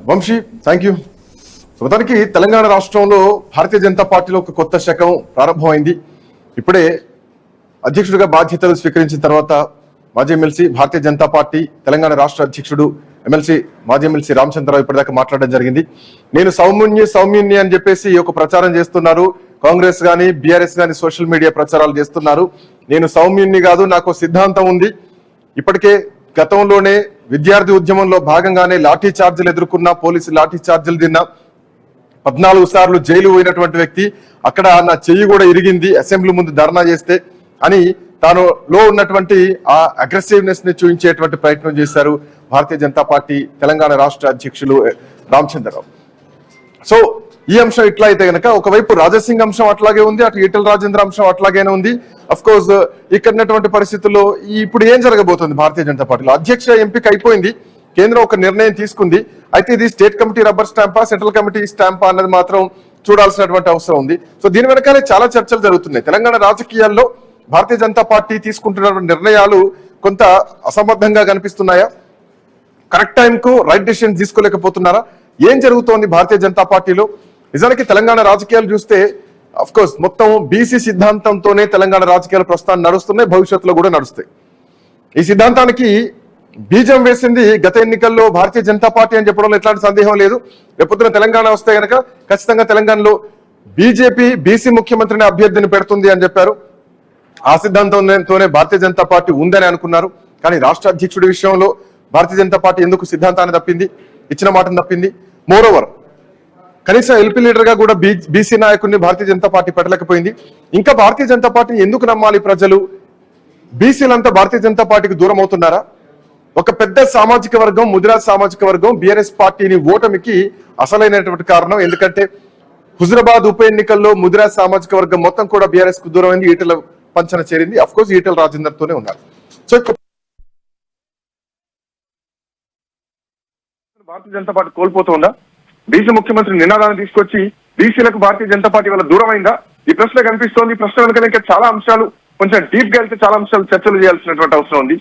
Vamsi thank you. మొత్తానికి తెలంగాణ రాష్ట్రంలో భారతీయ జనతా పార్టీలో ఒక కొత్త శకం ప్రారంభమైంది. ఇప్పుడే అధ్యక్షుడిగా బాధ్యతలు స్వీకరించిన తర్వాత మాజీ ఎమ్మెల్సీ భారతీయ జనతా పార్టీ తెలంగాణ రాష్ట్ర అధ్యక్షుడు మాజీ ఎమ్మెల్సీ రామచంద్రరావు ఇప్పటిదాకా మాట్లాడడం జరిగింది. నేను సౌమ్యుణ్ణి అని చెప్పేసి ఒక ప్రచారం చేస్తున్నారు. కాంగ్రెస్ గాని బీఆర్ఎస్ గాని సోషల్ మీడియా ప్రచారాలు చేస్తున్నారు. నేను సౌమ్యుణ్ణి కాదు, నాకు సిద్ధాంతం ఉంది. ఇప్పటికే గతంలోనే విద్యార్థి ఉద్యమంలో భాగంగానే లాఠీ చార్జీలు ఎదుర్కొన్న, పోలీసు లాఠీ చార్జీలు తిన్నా, 14 సార్లు జైలు పోయినటువంటి వ్యక్తి, అక్కడ నా చెయ్యి కూడా ఇరిగింది అసెంబ్లీ ముందు ధర్నా చేస్తే అని తానులో ఉన్నటువంటి ఆ అగ్రెసివ్నెస్ ని చూపించేటువంటి ప్రయత్నం చేశారు భారతీయ జనతా పార్టీ తెలంగాణ రాష్ట్ర అధ్యక్షులు రామచంద్రరావు. సో ఈ అంశం ఇట్లా అయితే గనక ఒకవైపు రాజాసింగ్ అంశం అట్లాగే ఉంది, అటు ఈటల రాజేంద్ర అంశం అట్లాగేనే ఉంది. అఫ్ కోర్స్ ఇక్కడ ఉన్నటువంటి పరిస్థితుల్లో ఇప్పుడు ఏం జరగబోతుంది భారతీయ జనతా పార్టీలో? అధ్యక్ష ఎంపిక అయిపోయింది, కేంద్రం ఒక నిర్ణయం తీసుకుంది. అయితే ఇది స్టేట్ కమిటీ రబ్బర్ స్టాంపా, సెంట్రల్ కమిటీ స్టాంపా అన్నది మాత్రం చూడాల్సినటువంటి అవసరం ఉంది. సో దీని వెనకాలే చాలా చర్చలు జరుగుతున్నాయి. తెలంగాణ రాజకీయాల్లో భారతీయ జనతా పార్టీ తీసుకుంటున్న నిర్ణయాలు కొంత అసంబద్ధంగా కనిపిస్తున్నాయా? కరెక్ట్ టైంకు రైట్ డెసిషన్ తీసుకోలేకపోతున్నారా? ఏం జరుగుతోంది భారతీయ జనతా పార్టీలో? నిజానికి తెలంగాణ రాజకీయాలు చూస్తే అఫ్ కోర్స్ మొత్తం బీసీ సిద్ధాంతంతోనే తెలంగాణ రాజకీయాలు ప్రస్తుతం నడుస్తున్నాయి, భవిష్యత్తులో కూడా నడుస్తాయి. ఈ సిద్ధాంతానికి బీజం వేసింది గత ఎన్నికల్లో భారతీయ జనతా పార్టీ అని చెప్పడంలో ఎట్లాంటి సందేహం లేదు. రేపొద్దున తెలంగాణ వస్తే గనక ఖచ్చితంగా తెలంగాణలో బీజేపీ బీసీ ముఖ్యమంత్రిని అభ్యర్థిని పెడుతుంది అని చెప్పారు. ఆ సిద్ధాంతంతోనే భారతీయ జనతా పార్టీ ఉందని అనుకున్నారు. కానీ రాష్ట్ర అధ్యక్షుడి విషయంలో భారతీయ జనతా పార్టీ ఎందుకు సిద్ధాంతాన్ని తప్పింది, ఇచ్చిన మాటను తప్పింది? మోరోవర్ కనీసం ఎల్పీ లీడర్ గా కూడా బీసీ నాయకుడిని భారతీయ జనతా పార్టీ పెట్టలేకపోయింది. ఇంకా భారతీయ జనతా పార్టీని ఎందుకు నమ్మాలి ప్రజలు? బీసీలంతా భారతీయ జనతా పార్టీకి దూరం అవుతున్నారా? ఒక పెద్ద సామాజిక వర్గం, ముదిరాజ్ సామాజిక వర్గం బీఆర్ఎస్ పార్టీని ఓటమికి అసలైనటువంటి కారణం. ఎందుకంటే హుజురాబాద్ ఉప ఎన్నికల్లో ముదిరాజ్ సామాజిక వర్గం మొత్తం కూడా బీఆర్ఎస్ కు దూరం అయింది, ఈటల పంచన చేరింది. అఫ్ కోర్స్ ఈటల రాజేందర్ తోనే ఉన్నారు. So Bharatiya Janata party కోల్పోతుందా? BC ముఖ్యమంత్రి నినాదాన్ని తీసుకొచ్చి బీసీలకు భారతీయ జనతా పార్టీ వల్ల దూరం అయిందా? ఈ ప్రశ్న కనిపిస్తోంది. ఈ ప్రశ్న వెనుక ఇంకా చాలా అంశాలు, కొంచెం డీప్ గా వెళ్తే చాలా అంశాలు చర్చలు చేయాల్సినటువంటి అవసరం ఉంది.